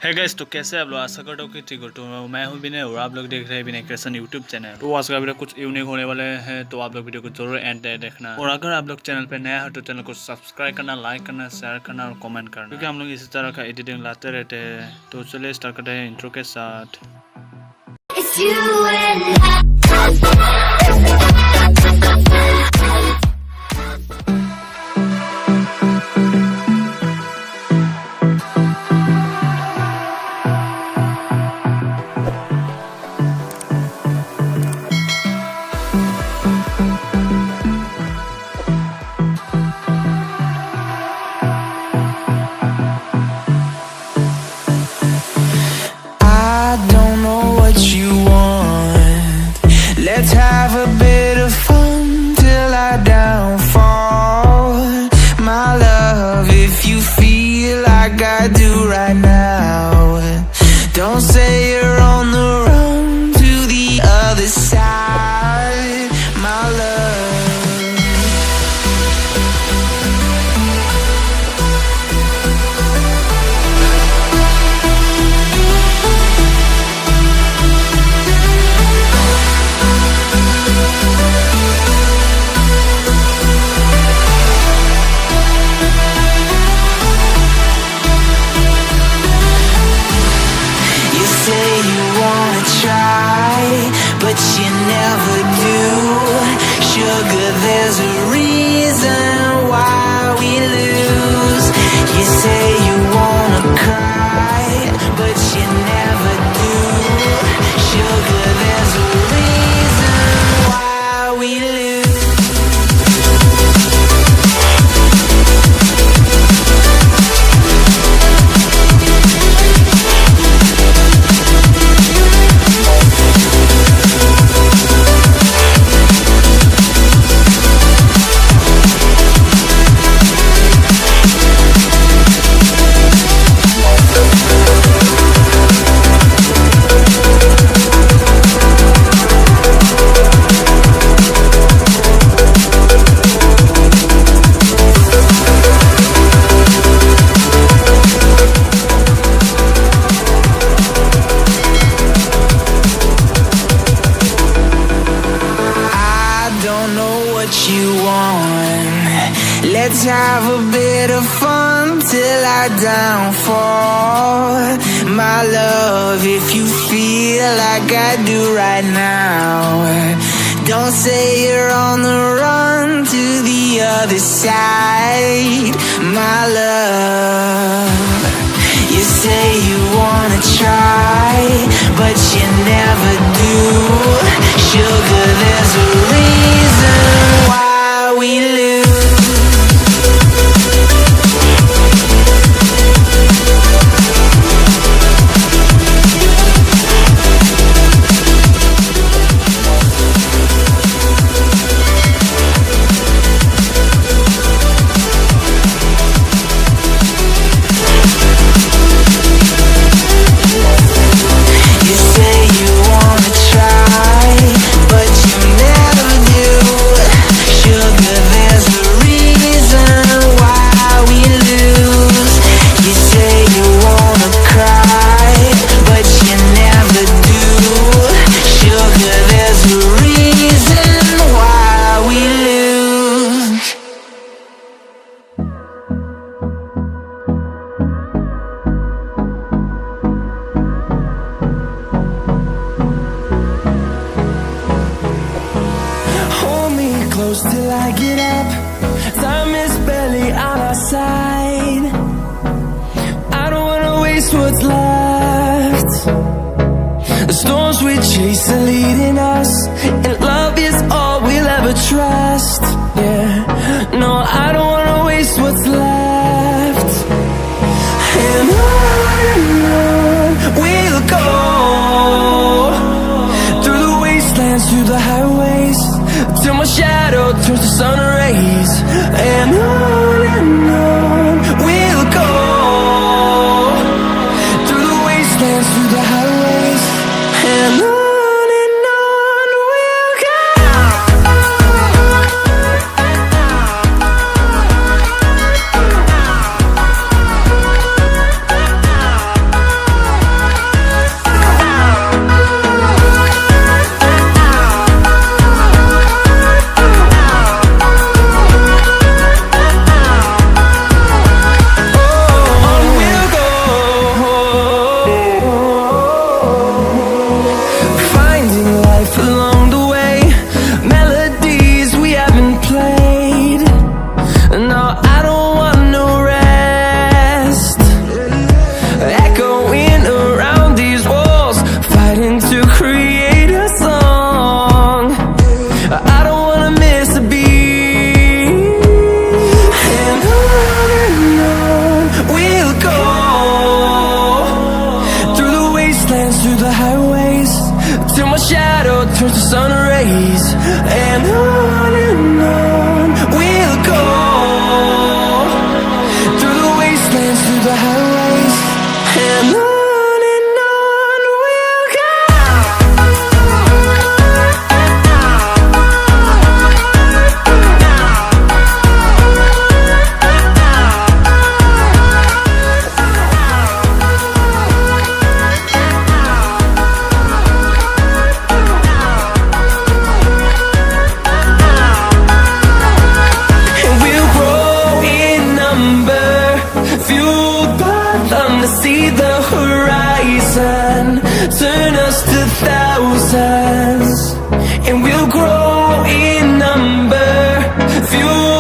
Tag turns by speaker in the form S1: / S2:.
S1: है गाइस, तो कैसे आप लोग? आशा करता हूँ कि ठीक हो। तो मैं हूँ विनय और आप लोग देख रहे हैं BinaiCreation यूट्यूब चैनल। तो आज का वीडियो कुछ यूनिक होने वाले हैं, तो आप लोग वीडियो को जरूर एंड तक देखना। और अगर आप लोग चैनल पे नया हो तो चैनल को सब्सक्राइब करना, लाइक करना, शेयर करना और कमेंट करना, क्योंकि हम लोग इसी तरह का एडिटिंग लाते रहते हैं। तो चलिए स्टार्ट करते हैं इंट्रो के साथ।
S2: Let's have a bit of fun till I downfall. My love, if you feel like I do right now, don't say you're on the run to the other side. My love, but you never do. Sugar, there's a reason why we lose. You say you wanna cry, but you never do. Sugar, there's a reason why we lose. Let's have a bit of fun till I downfall. My love, if you feel like I do right now, don't say you're on the run to the other side. My love, you say you wanna try, but you never do. Sugar, there's a reason why we lose. Till I get up, time is barely on our side. I don't wanna waste what's left. The storms we chase are leading us, and love is all we'll ever trust. Yeah, no, I don't wanna waste what's left. And on we'll go, through the wastelands, through the highways, till my shadow turns to sun rays. And on we'll go, through the wastelands, through the highways. And on we'll go. wastelands, through the highways, till my shadow turns to sun rays. And on we'll go, through the wastelands, through the highways, and on we'll go. See the horizon, turn us to thousands, and we'll grow in number, fuel